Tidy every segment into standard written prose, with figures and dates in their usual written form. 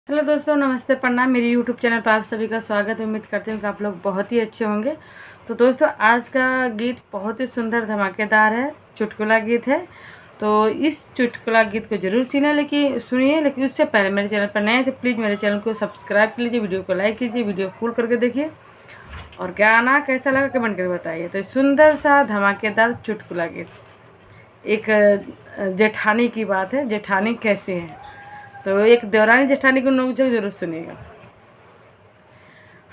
Hello दोस्तों, नमस्ते, प्रणाम। मेरी यूट्यूब चैनल पर आप सभी का स्वागत है। उम्मीद करती हूँ कि आप लोग बहुत ही अच्छे होंगे। तो दोस्तों, आज का गीत बहुत ही सुंदर धमाकेदार है, चुटकुला गीत है। तो इस चुटकुला गीत को जरूर सुनिए, लेकिन उससे पहले मेरे चैनल पर नए हैं तो प्लीज़ मेरे चैनल को सब्सक्राइब कर लीजिए, वीडियो को लाइक कीजिए, वीडियो फुल करके देखिए और गाना कैसा लगा कमेंट करके बताइए। तो सुंदर सा धमाकेदार चुटकुला गीत, एक जेठानी की बात है। जेठानी कैसे है, तो एक देवरानी जेठानी को नोकझोंक जरूर सुनिएगा।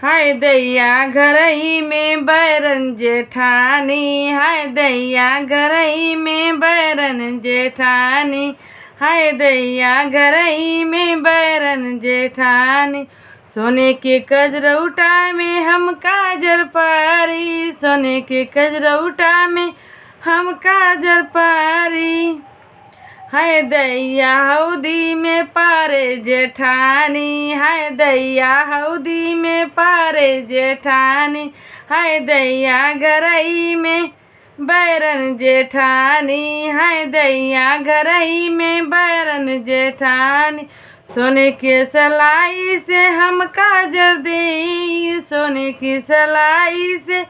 हाय दैया घरई में बैरन जेठानी, हाय दैया घरई में बैरन जेठानी, हाय दैया घरई में बैरन जेठानी। सोने के कजरौटा में हम काजर पारी, सोने के कजरौटा में हम काजर पारी। हाय दैया हौदी में पारे जेठानी, हाय दैया हौदी में पारे जेठानी, हाय दैया घरई में बैरन जेठानी, हाय दैया घरई में बैरन जेठानी। सोने के सलाई से हम काजर देई, सोने की सलाई से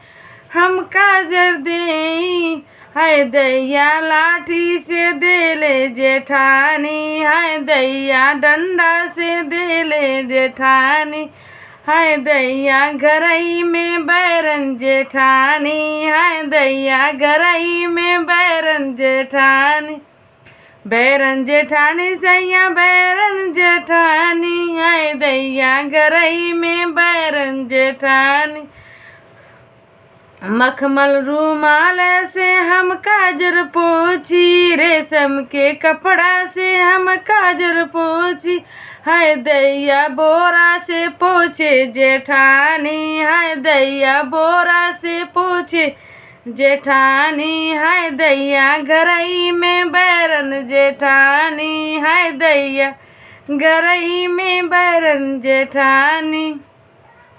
हम काजर देई। हाय दैया लाठी से देले जेठानी, हाय दैया डंडा से देले जेठानी, हाय दैया घरई में बैरन जेठानी, हाय दैया घरई में बैरन जेठानी। बैरन जेठानी सैया बैरन जेठानी, हाय दैया घरई में बैरन जेठानी। मखमल रूमाल से हम काजर पोछी, रेशम के कपड़ा से हम काजर पोछी, हाय दैया बोरा से पोछे जेठानी, हाय दैया बोरा से पोछे जेठानी, हाय दैया घरई में बैरन जेठानी, हाय दैया घरई में बैरन जेठानी।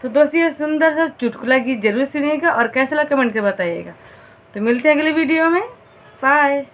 तो दोस्तों, ये सुंदर सा चुटकुला गीत जरूर सुनिएगा और कैसा लगा कमेंट कर बताइएगा। तो मिलते हैं अगले वीडियो में। बाय।